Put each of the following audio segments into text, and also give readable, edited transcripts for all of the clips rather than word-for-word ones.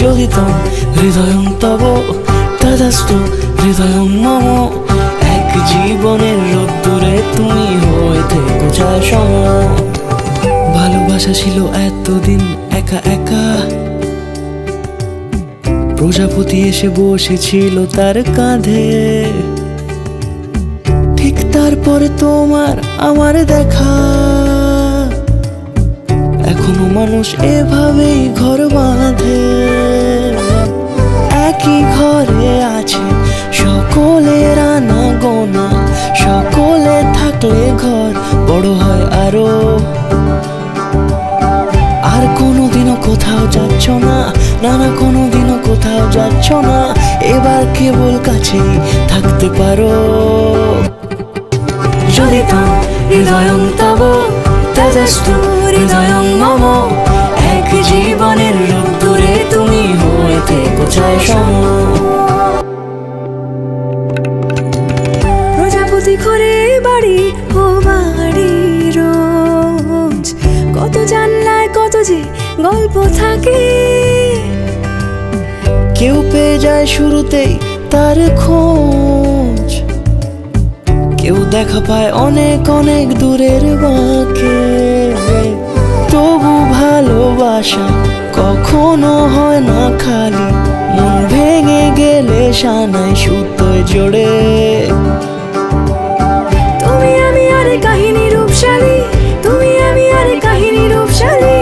যোগিতম হৃদয়ং তব তদাস্তু হৃদয়ং মম। এক জীবনের রোদ্দুরে তুমি হয়ে থেকো ছায়া সম। ভালোবাসা ছিল এতদিন একা একা, প্রজাপতি এসে বসেছিল তার কাঁধে। ঠিক তারপরে তোমার আমার দেখা, এখনো মানুষ এভাবেই ঘর বাঁধে। একই ঘরে আছে সকলের আনা গোনা, সকলে থাকলে ঘর বড় হয় আরো। আর কোনোদিনও কোথাও যাচ্ছ না, না না কোনোদিনও কোথাও যাচ্ছ না, এবার কেবল কাছেই থাকতে পারো। যোগিতম হৃদয়ং তব তদাস্তু হৃদয়ং মম। এক জীবনের রোদ্দুরে তুমি হয়ে থেকো ছায়া সম। প্রজাপতি ঘরে বাড়ি ও বাড়ি রোজ, কত জানলায় কত যে গল্প থাকে। কেউ পেয়ে যায় শুরুতেই তার খোঁজ, কেউ দেখা পায় অনেক অনেক দূরের বাঁকে। তবু ভালোবাসা কখনো হয় না খালি, মন ভেঙে গেলে সানাই সুতোয় জোড়ে। তুমি আমি আরে কাহিনী রূপশালী, তুমি আমি আরে কাহিনী রূপশালী,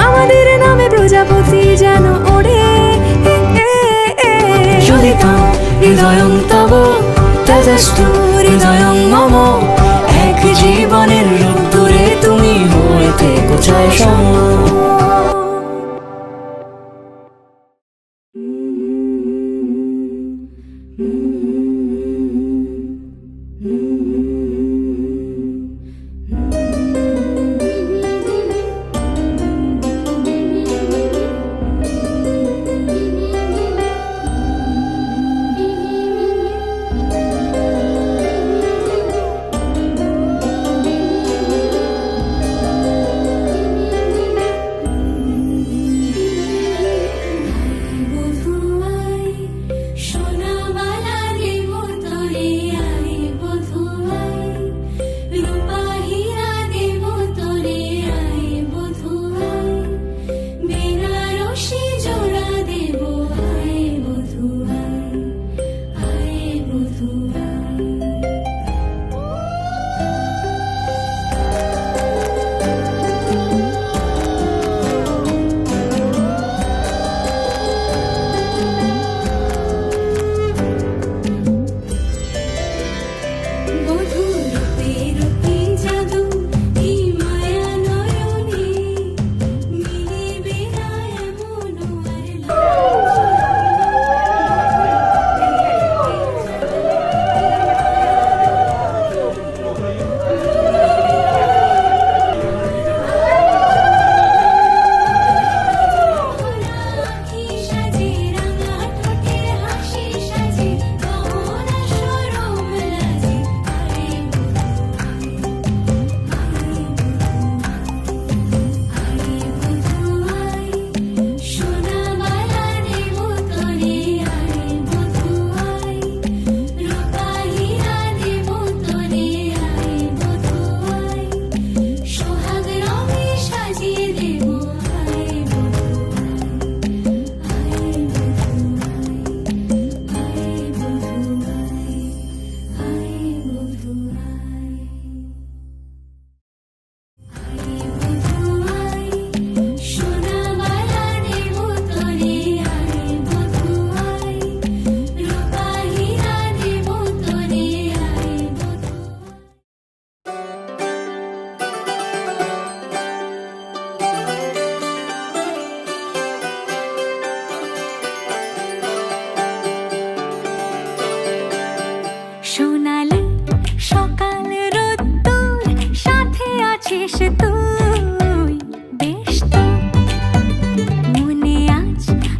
আমাদের নামে প্রজাপতি যেন ওড়ে। যোগিতম হৃদয়ং তব তদাস্তু হৃদয়ং মম। এক জীবনের রোদ্দুরে তুমি হয়ে থেকো ছায়া সম।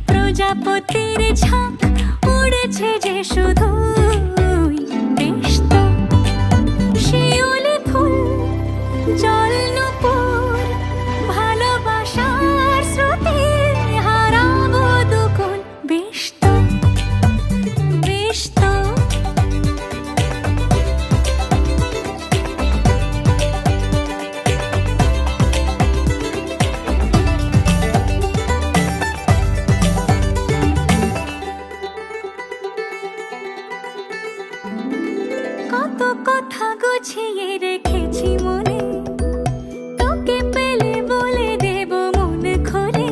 প্রজাপতির ঝাঁক উড়েছে যে শুধুই কত কথা গুছিয়ে রেখেছি মনে, তোকে পেলে বলে দেব মন খুলে।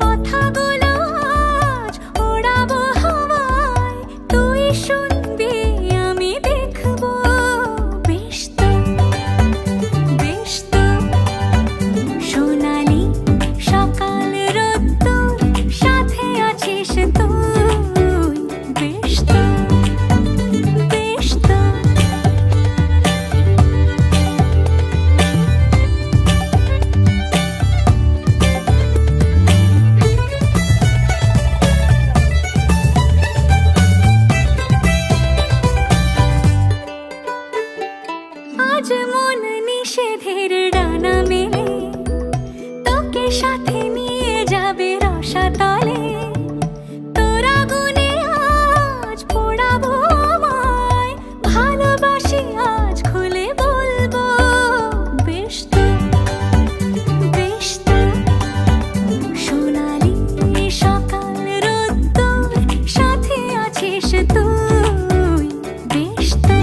কথাগুলো আজ ওড়াবো হাওয়ায়, তুই শুনবি আমি দেখবো। বেশ তো, বেশ তো, সোনালি সকাল রোদ্দুর, সাথে আছিস তুই। বেশ তো, বেশ তো। আজ মন নিষেধের ডানা মেলে, তোকে সাথে নিয়ে যাবে রসাতলে। তোরা গুনে আজ পোড়াবো আমায়, ভালোবাসি আজ খুলে বলবো। বেশ তো, বেশ তো, সোনালি সকাল রোদ্দুর, সাথে আছিস তুই। বেশ তো,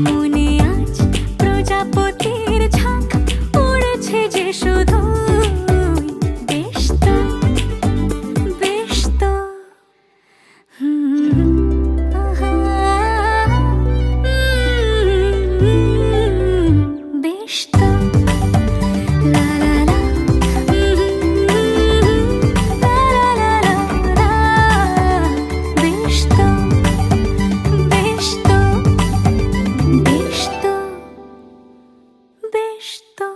মনে আজ প্রজাপতির ঝাঁক উড়েছে যে শুধু। বেশ তো, বেশ তো, আহা, বেশ তো, লা লা লা, লা লা লা লা, বেশ তো, বেশ তো, বেশ তো, বেশ তো।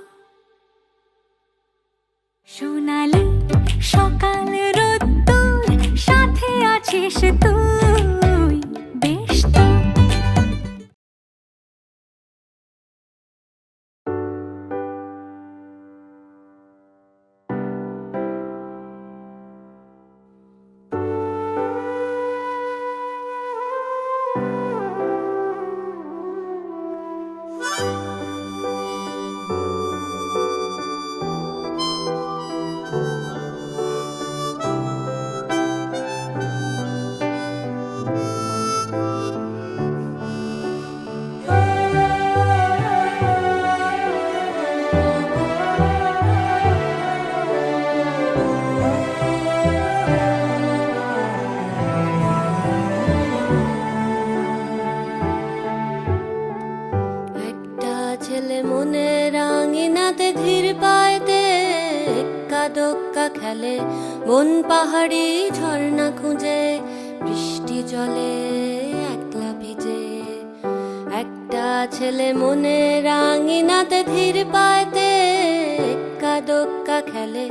সোনালি সকাল রোদ্দুর, সাথে আছিস তুই। বেশ তো। একটা ছেলে মনের আঙিনাতে ধীর পায়তে এক্কা দোক্কা খেলে, বন পাহাড়ি ঝর্ণা খুঁজে, বৃষ্টি জলে একলা ভিজে। একটা ছেলে মনের আঙিনাতে ধীর পায়তে এক্কা দোক্কা খেলে,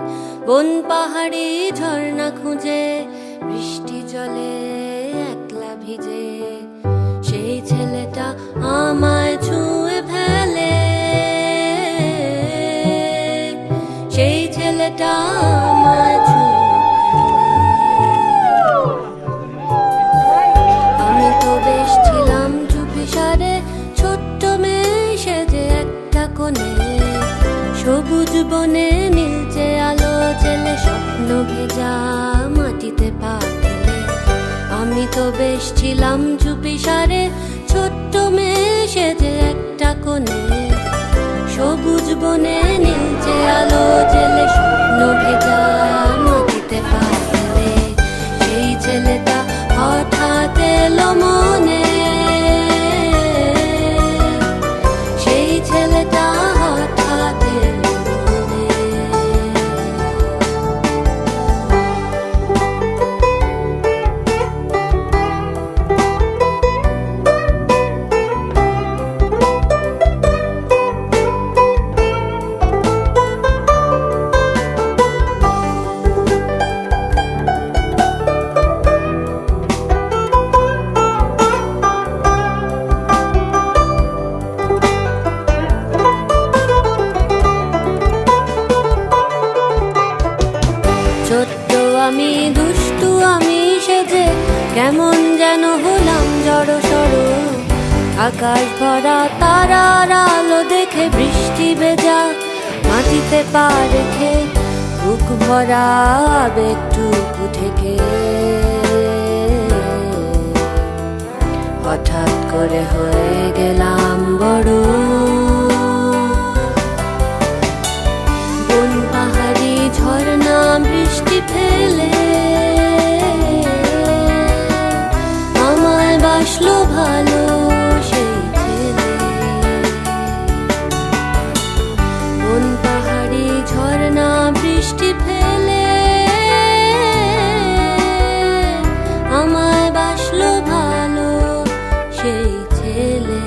বন পাহাড়ি ঝর্ণা খুঁজে, বৃষ্টি জলে একলা ভিজে। সেই ছেলেটা আমায় ছুঁয়ে ফেলে, সেই ছেলেটা আমায় ছুঁয়ে ফেলে। আমি তো বেশ ছিলাম চুপিসারে, ছোট্ট মেয়ে সেজে একটা কোণে, সবুজ বনে নীলচে আলো জেলে, স্বপ্ন ভেজা মাটিতে পা ফেলে। আমি তো বেশ ছিলাম চুপিসারে, ছোট্ট মেয়ে সেজে একটা কোণে, সবুজ বনে নীলচে আলো জেলে, স্বপ্ন ভেজা মাটিতে পা ফেলে। সেই ছেলেটা হঠাৎ এলো মনে, সেই ছেলেটা হঠাৎ এলো মনে। কেমন যেন হলাম জড়সড়, আকাশ ভরা তারার আলো দেখে বৃষ্টি ভেজা মাটিতে পা রেখে বুক ভরা আবেগটুকু থেকে হঠাৎ করে হয়ে গেলাম বড়। বন পাহাড়ি ঝর্ণা বৃষ্টি ফেলে আমায় বাসলো ভালো সেই ছেলে। বন পাহাড়ি ঝর্ণা বৃষ্টি ফেলে আমায় বাসলো ভালো সেই ছেলে।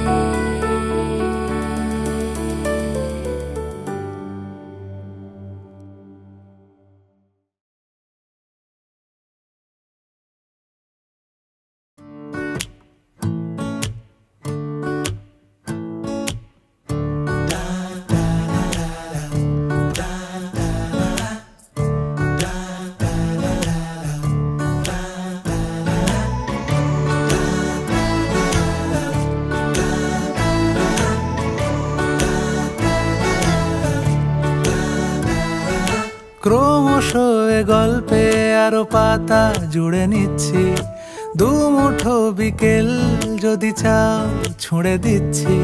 ক্রমশ এ গল্পে আরো পাতা জুড়ে নিচ্ছি, দুমুঠো বিকেল যদি চাও ছুঁড়ে দিচ্ছি।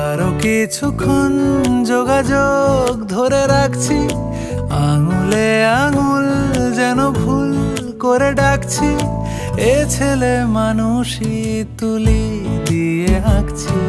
আরো কিছুক্ষণ যোগাযোগ ধরে রাখছি, আঙুলে আঙুল যেন ভুল করে ডাকছি। এ ছেলে মানুষই তুলি দিয়ে আঁকছি।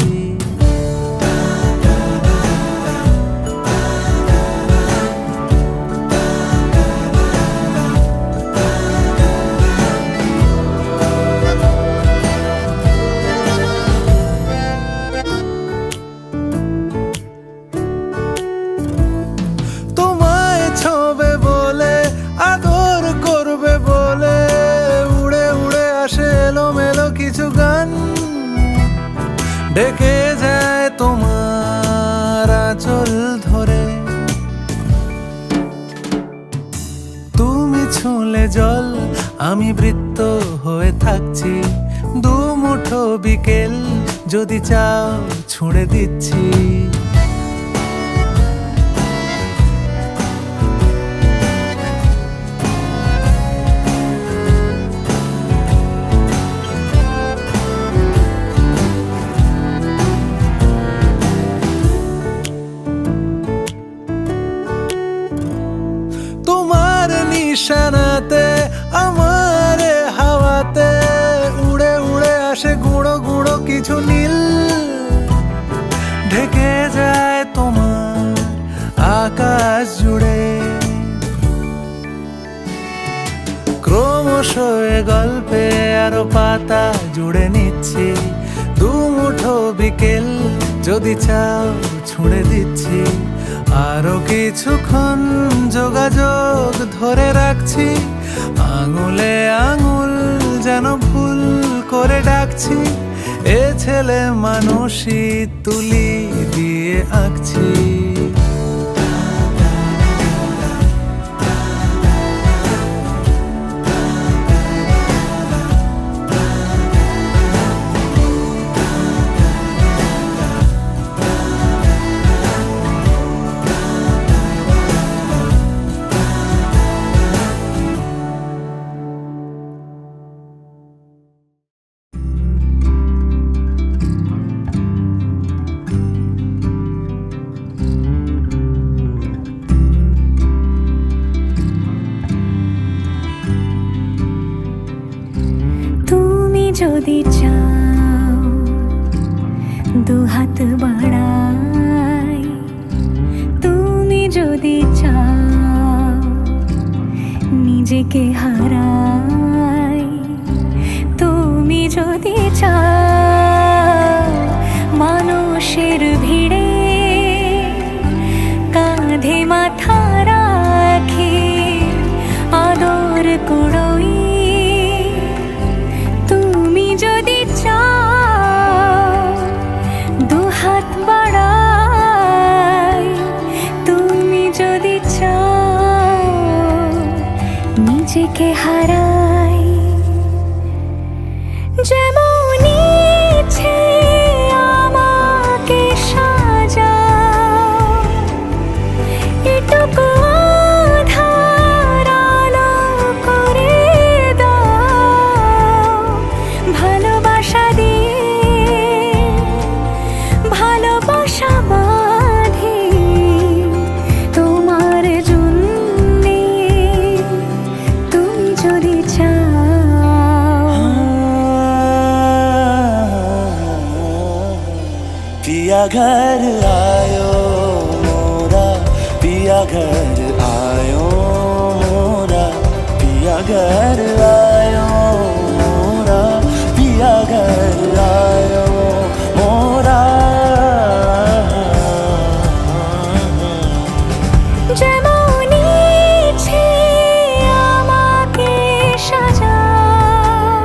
ডেকে যায় তোমার আঁচল ধরে, তুমি ছুঁলে জল আমি বৃত্ত হয়ে থাকছি। দুমুঠো বিকেল যদি চাও ছুঁড়ে দিচ্ছি। নিশানাতে আমার হাওয়াতে উড়ে উড়ে আসে গুঁড়ো গুঁড়ো কিছু নীল, ঢেকে যায় তোমার আকাশ জুড়ে। ক্রমশ এ গল্পে আরো পাতা জুড়ে নিচ্ছি, দুমুঠো বিকেল যদি চাও ছুঁড়ে দিচ্ছি। আরো কিছুক্ষণ যোগাযোগ ধরে রাখছি, আঙুলে আঙুল যেন ভুল করে ডাকছি। এ ছেলে মানুষই তুলি দিয়ে আঁকছি। যদি চাও দুহাত বাড়াই, তুমি যদি চাও নিজেকে হারাই, তুমি যদি চাও মানুষের ভিড়ে কাঁধে মাথা রাখি আদর কুড়োই, যদি চাও দুহাত বাড়াই, তুমি যদি চাও নিজেকে হারাই। যেমন ইচ্ছে আমাকে সাজাও, এটুকু আধার আলো করে দাও, ভালোবাসা দিয়ে पिया घर आयो मोरा, पिया घर आयो मोरा, पिया घर आयो मोरा, पिया घर आयो मोरा। যেমন ইচ্ছে আমাকে সাজাও,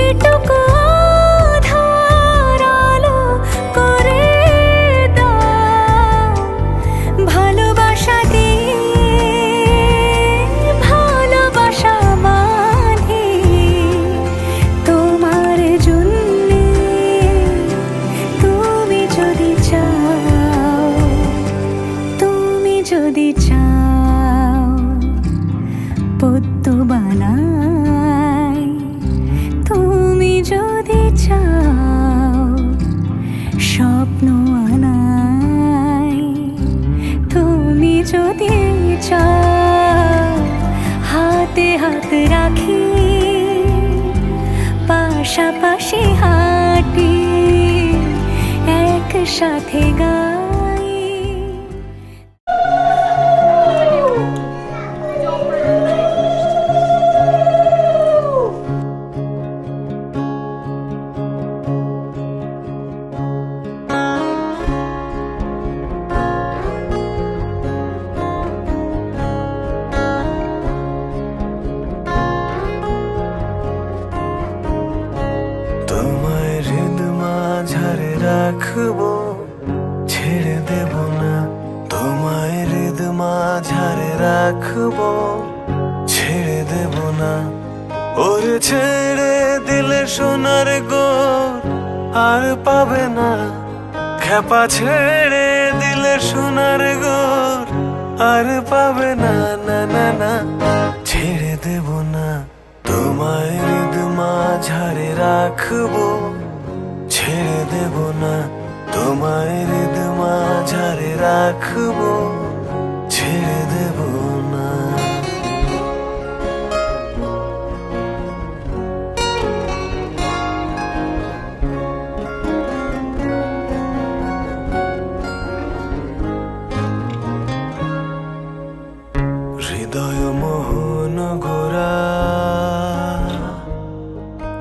এটুকু আধার আলো করে দাও। ভালোবাসা দিয়ে ভালোবাসা বাঁধি তোমার জন্যে, তুমি যদি চাও, তুমি যদি চাও পদ্ম বানাই, তুমি যদি চাও স্বপ্ন আনাই, তুমি যদি চাও হাতে হাত রাখি পাশাপাশি হাঁটি একসাথে গাই। তোমায় হৃদ মাঝারে রাখবো, ছেড়ে দেব না। তোমায় হৃদ মাঝারে রাখবো, ছেড়ে দেব না। ওরে ছেড়ে দিলে সোনার গোর আর পাবে না। খেপা ছেড়ে দিলে সোনার গোর আর পাবে না, না না না। ছেড়ে দেব না, তোমায় হৃদ মাঝারে রাখবো, ছেড়ে দেব না। তোমায় হৃদ মাঝারে রাখবো, ছেড়ে দেব না। হৃদয় মোহন গোরা,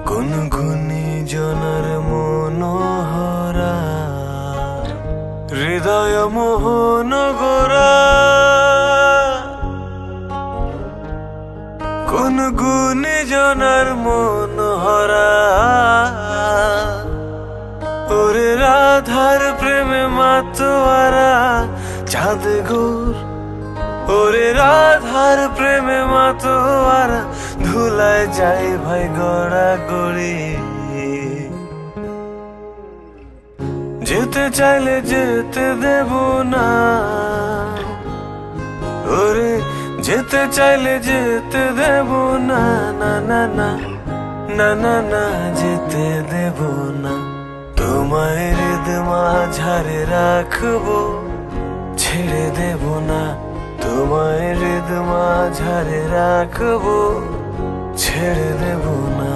কোন গুণী জনার মনোহরা। হৃদয় মোহন গোরা, কোন গুণী জনার মনোহরা। ওরে রাধার প্রেমে মাতোয়ারা চাঁদ গোর, ওরে রাধার প্রেমে মাতোয়ারা ধুলায় যাই ভাই গড়া গড়ি। যেতে চাইলে যেতে দেব না, ওরে যেতে চাইলে যেতে দেব না, না না না না না না, যেতে দেব না। তোমায় হৃদ মাঝারে রাখবো, ছেড়ে দেব না। তোমায় হৃদ মাঝারে রাখবো, ছেড়ে দেব না।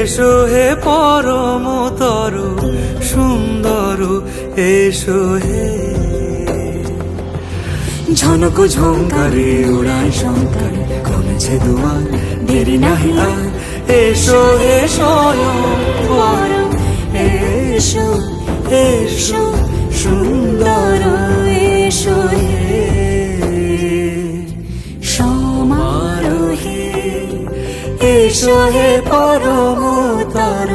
এসো হে পরমতর সুন্দর, এসো হে। ঝনক ঝঙ্কারে উড়ায় শঙ্কর, কমেছে দুয়ার দেরি নাহি আর। এসো হে স্বয়ং পরম, এসো এসো এসো হে পরমতর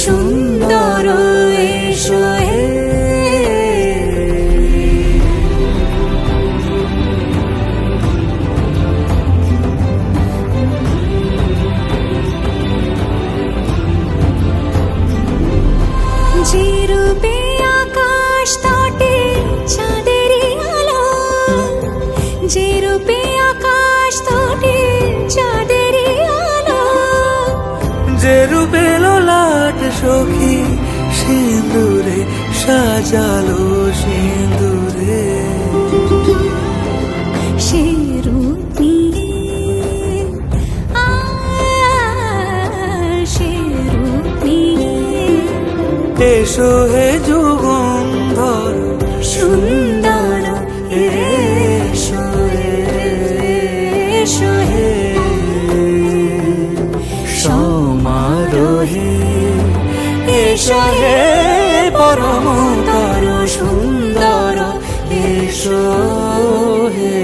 সুন্দর এসো হে। যে রূপে আকাশ তটে চাঁদেরই আলো, যে রূপে আকাশ তটে চাঁদেরই আলো, যে রূপে ললাট সখী সিঁদুরে সাজালো সিঁদুরে, সে রূপ নিয়ে সে রূপ নিয়ে এসো হে যুগন্ধর সুন্দর এসো এসো হে সমারোহে। এসো হে পরমতর সুন্দর এসো হে।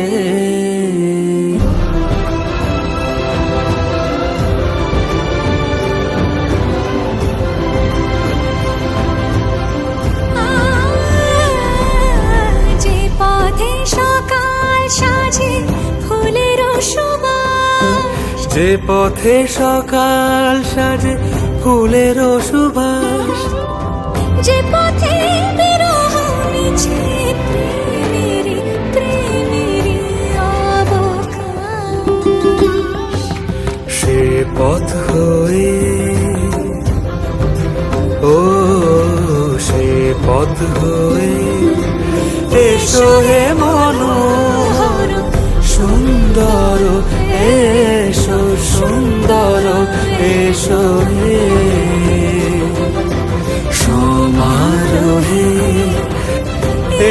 যে পথে সকাল সাজে ফুলের সুবাস, যে পথে সকাল সাজে ফুলের সুবাস, যে পথে বিরহ মিছে প্রেমেরই প্রেমেরই অবকাশ, সে পথ হয়ে ও সে পথ হয়ে এসো হে মনোহর সুন্দর এসো সুন্দর এসো হে সমারোহে।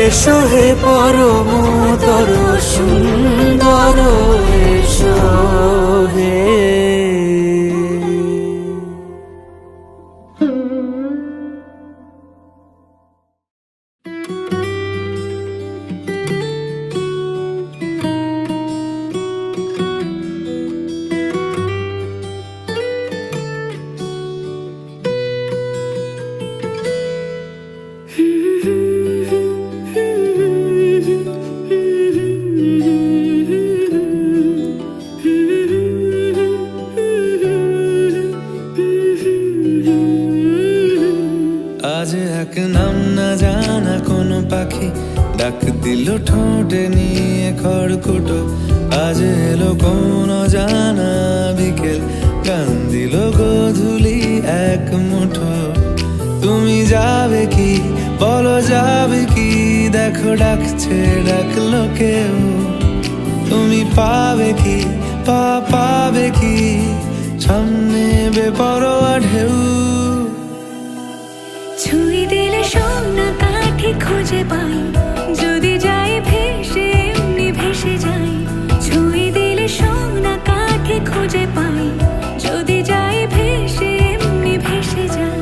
এসো হে পরমতর সুন্দর এসো হে। আজ এক নাম না জানা কোনো পাখি ডাক দিল ঠোঁটে নিয়ে খড়কুটো, আজ এলো কোন জানা বিকেল গান দিল গোধূলি এক মুঠো। তুমি যাবে কি বলো যাবে কি, দেখো ডাকছে ডাকলো কেউ, তুমি পাবে কি পাবে কি সামনে বেপরোয়া ঢেউ। ছুঁয়ে দিলে সোনা কাঠি খুঁজে পাই, যদি যাই ভেসে এমনি ভেসে যাই, ছুঁয়ে দিলে সোনা কাঠি খুঁজে পাই, যদি যাই ভেসে এমনি ভেসে যাই।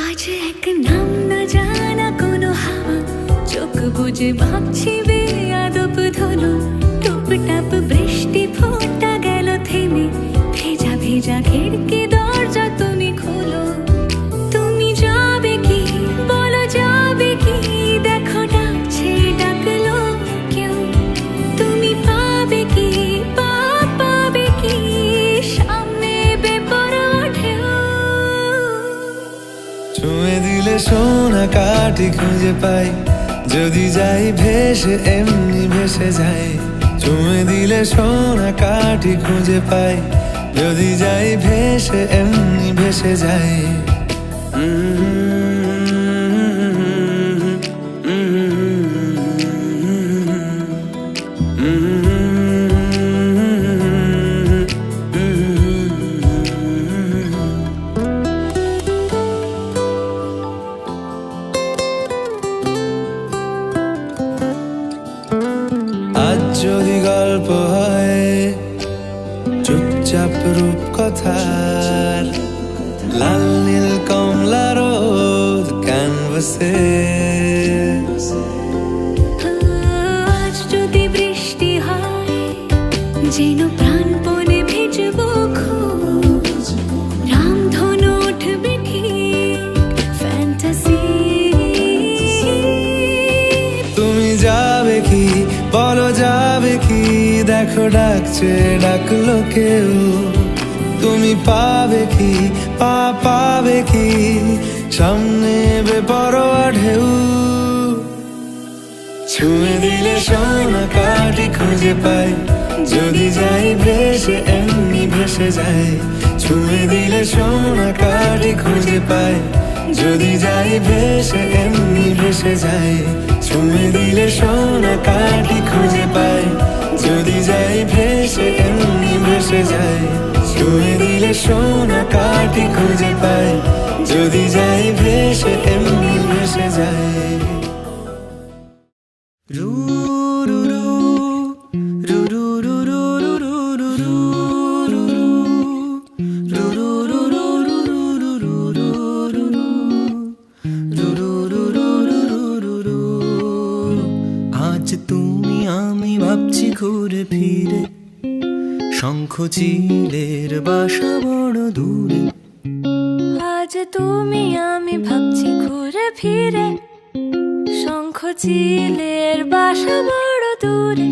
আজ এক নাম না জানা কোনো হাওয়া, চোখ বুঝে ভাবছি বেয়াদব ধলো, টুপটাপ বৃষ্টি ফোঁটা গেল থেমে, ভেজা ভেজা খিড়কি দরজা তুমি খোলো। তুমি যাবে কি বলো যাবে কি, দেখো ডাকছে ডাকলো কেউ, তুমি পাবে কি পাবে কি সামনে বেপরোয়া ঢেউ। ছুঁয়ে দিলে সোনা কাঠি খুঁজে পাই, যদি যাই ভেসে এমনি ভেসে যাই, ছুঁয়ে দিলে সোনা কাঠি খুঁজে পাই, যদি যাই ভেসে এমনি ভেসে যাই। কথার লাল নীল কমলা রোদ ক্যানভাসে। আজ যদি বৃষ্টি হয় যেন প্রাণপণে ভিজবো খোঁজ, রামধনু উঠবে ঠিক ফ্যান্টাসি। তুমি যাবে কি বলো যাবে কি, দেখো ডাকছে ডাকলো কেউ। তুমি পাবে কি পাবে কি, সামনে বেপরোয়া ঢেউ। ছুঁয়ে দিলে সোনা কাঠি খুঁজে পাই, যদি যাই ভেসে এমনি ভেসে যাই। ছুঁয়ে দিলে সোনা কাঠি খুঁজে পাই, যদি যাই ভেসে এমনি ভেসে যাই। ছুঁয়ে দিলে সোনা কাঠি খুঁজে পাই, যদি যাই ভেসে এমনি ভেসে যাই। ছুঁয়ে দিলে সোনা কাঠি খুঁজে পাই, যদি যাই ভেসে এমনি ভেসে যাই। রু রু রু রু রু রু রু রু রু রু আজ তুমি আমি ভাবছি ঘুরে ফিরে, শঙ্খ চিলের বাসা বড় দূরে। আজ তুমি আমি ভাবছি ঘুরে ফিরে, শঙ্খ চিলের বাসা বড় দূরে।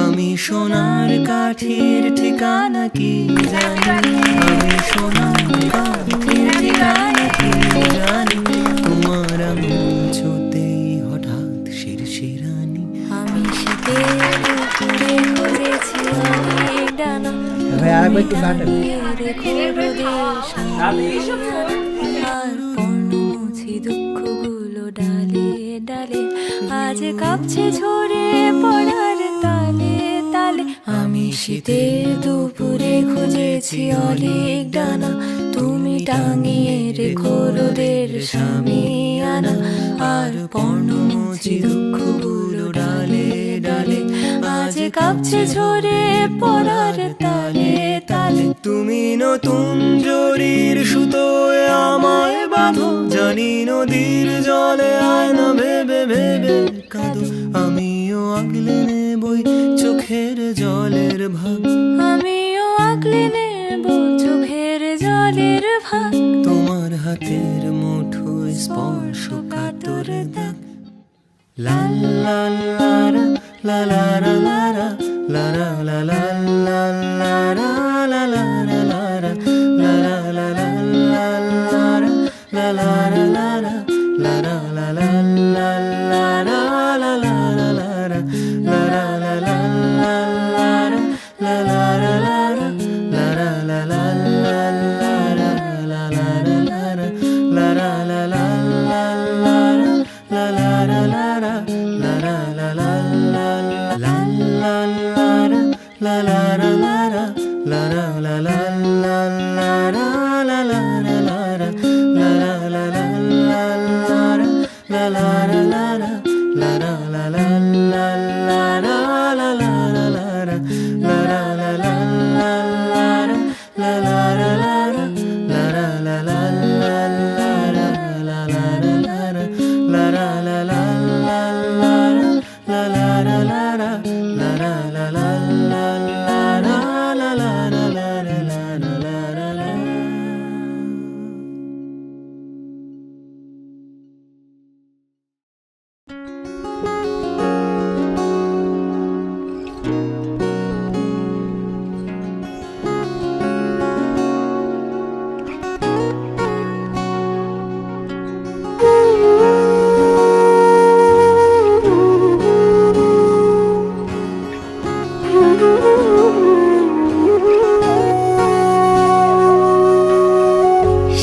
আমি সোনার কাঠির ঠিকানা কি জানি, আমি সোনার কাঠির ঠিকানা কি জানি। তোমার আমি ছুতেই হঠাৎ শিরশিরানি। আমি শীতের দুপুরে খুঁজেছি অনেক ডানা, আর পর্ণ মুছি দুঃখগুলো ডালে ডালে। আজ কাঁপছে ঝরে পড়ার তালে তালে। আমি শীতের দুপুরে খুঁজেছি অনেক ডানা, তুমি টাঙিয়ে রেখো রোদের শামিয়ানা। আর পর্ণ মুছি দুঃখগুলো ডালে ডালে। আজ কাঁপছে ঝরে পড়ার তালে তালে। তুমি নতুন জরির সুতোয় আমায় বাঁধো, জানি নদীর জলে আয়না ভেবে ভেবে কাঁদো। আমিও আগলে নেবই চোখের জলের ভাগ, আমিও আগলে নেব চোখের জলের ভাগ। তোমার হাতের মুঠোয় স্পর্শ কাতর দাগ। লা লা লা রা, লা লা রা লা রা, লা রা লা লা লা লা রা, লা লা রা লা রা, লা লা লা লা লা লা রা, লা লা রা লা রা, লা রা লা লা লা লা রা, লা লা রা লা রা, লা রা লা লা লা লা রা, লা লা রা লা রা, লা রা লা লা লা লা রা, লা লা রা লা রা, লা রা লা লা লা লা রা, লা লা রা লা রা, লা রা লা লা লা লা, লা লা লা রা, লা লা রা লা রা, লা রা লা লা লা লা রা, লা লা রা লা রা, লা লা লা লা লা লা রা, লা লা রা লা রা, লা রা লা লা লা লা রা, লা লা রা লা রা, লা রা লা লা লা লা রা, লা লা রা লা রা, লা রা লা লা লা লা রা, লা লা রা লা রা, লা রা লা লা লা লা রা, লা লা রা লা রা, লা রা লা লা লা লা রা, লা লা রা লা রা, লা লা রা লা লা।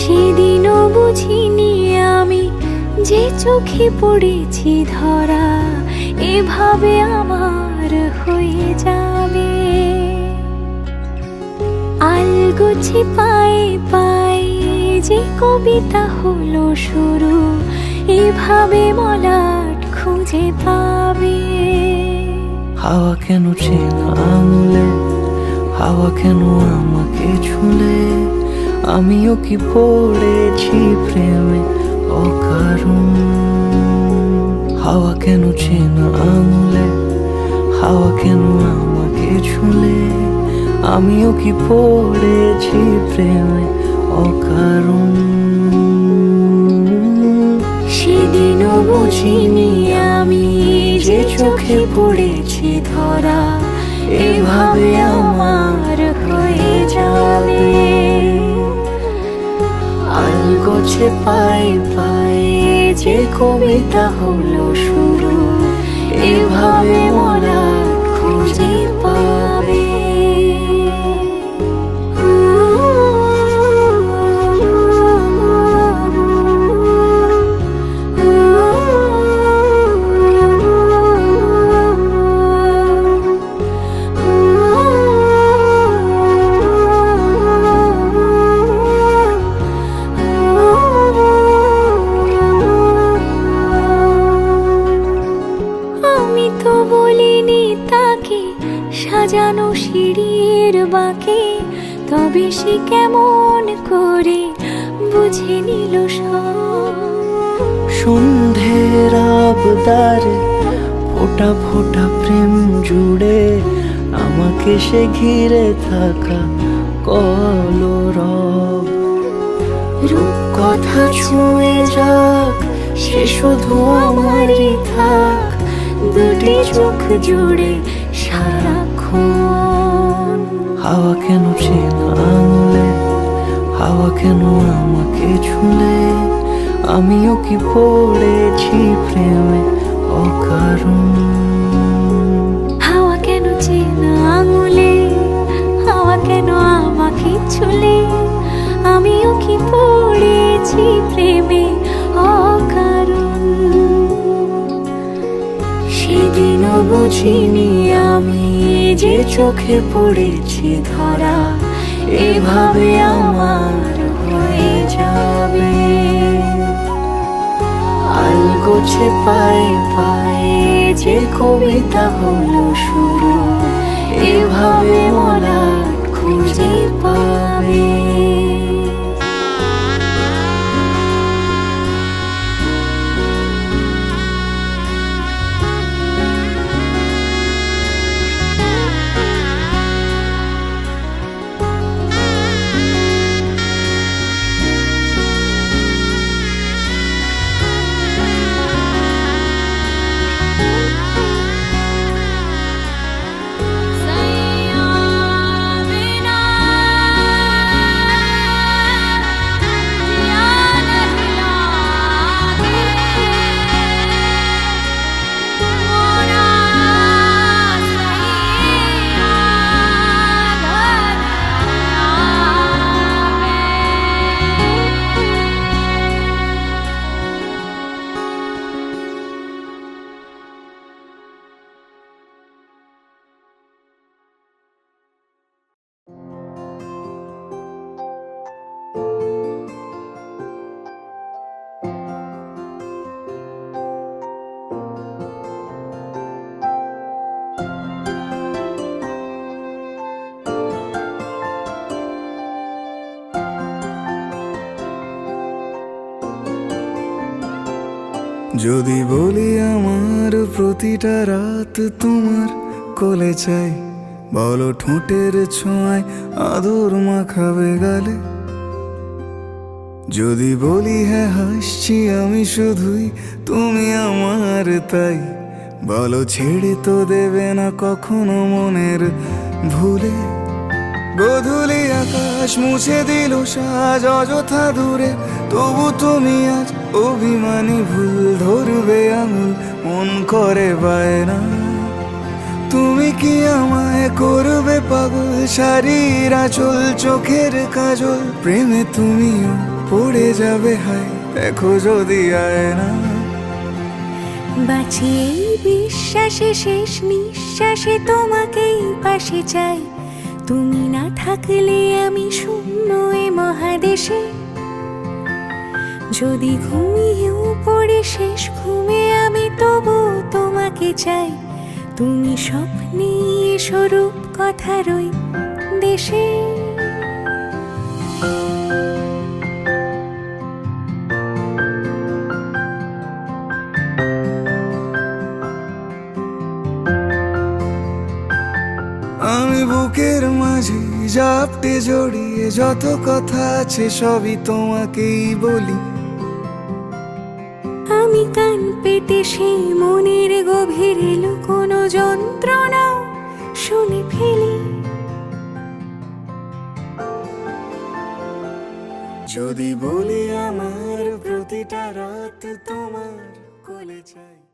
সেদিনও বুঝিনি আমি যে চোখে পড়েছি ধরা, এভাবে আমার হয়ে যাবে। আলগোছে পায়ে পায়ে যে কবিতা হলো শুরু, এভাবে মলাট খুঁজে পাবে। হাওয়া কেন চেনা আঙুলে, হাওয়া কেন আমাকে ছুলে, আমিও কি পড়েছি প্রেমে অকারণ। হাওয়া কেন চেনা আঙুলে, হাওয়া কেন আমাকে ছুলে, আমিও কি পড়েছি প্রেমে অকারণ। সেদিনও বুঝিনি আমি যে চোখে পড়েছি ধরা, এভাবে আমার হয়ে যাবে। আলগোছে পায়ে পায়ে যে কবিতা হলো শুরু, এভাবে মোরা খুঁজে পাবে। সাজানো সিঁড়ির বাঁকে, তবে সে কেমন করে বুঝে নিল সব। সন্ধ্যের আবদারে ফোঁটা ফোঁটা প্রেম জুড়ে, আমাকে সে ঘিরে থাকা কলরব। রূপকথা ছুঁয়ে যাক, সে শুধু আমারই থাক, দুটি চোখ জুড়ে সারাক্ষণ। হাওয়া কেন চেনা আঙুলে, হাওয়া কেন আমাকে ছুলে, আমিও কি পড়েছি প্রেমে অকারণ। হাওয়া কেন চেনা আঙুলে, হাওয়া কেন আমাকে ছুলে, আমিও কি পড়েছি প্রেমে অকারণ। সেদিনও বুঝিনি আমি যে চোখে পড়েছি ধরা, এভাবে আমার হয়ে যাবে। আলগোছে পায়ে পায়ে যে কবিতা হলো শুরু, এভাবে মোরা খুঁজে পাবে। যদি বলি আমার প্রতিটা রাত তোমার কোলে চাই, বলো ঠোঁটের ছোঁয়ায় আদর মাখাবে গালে। যদি বলি হ্যাঁ হাসছি আমি শুধুই, তুমি আমার তাই, বলো ছেড়ে তো দেবে না কখনো মনের ভুলে। গোধূলি আকাশ মুছে দিল সাজ অযথা দূরে, তবু তুমি আজ অভিমানী ভুল ধরবে আঙুল, মন করে বায়না। তুমি কি আমায় করবে পাগল, শাড়ির আঁচল চোখের কাজল, প্রেমে তুমিও পড়ে যাবে হায় দেখো যদি আয়না। বাঁচি এই বিশ্বাসে শেষ নিঃশ্বাসে তোমাকেই পাশে চাই, তুমি না থাকলে আমি শূন্য এ মহাদেশে। যদি ঘুমিয়েও পড়ে শেষ ঘুমে আমি তবু তোমাকে চাই, তুমি স্বপ্নে স্বরূপ কথারই দেশে। আমি বুকের মাঝে জাপটে জড়িয়ে যত কথা আছে সবই তোমাকেই বলি। আমি কান পেতে সেই মনের গভীরে লুকোনো যন্ত্রণা শুনে ফেলি। যদি বলি আমার প্রতিটা রাত তোমার কোলে চাই।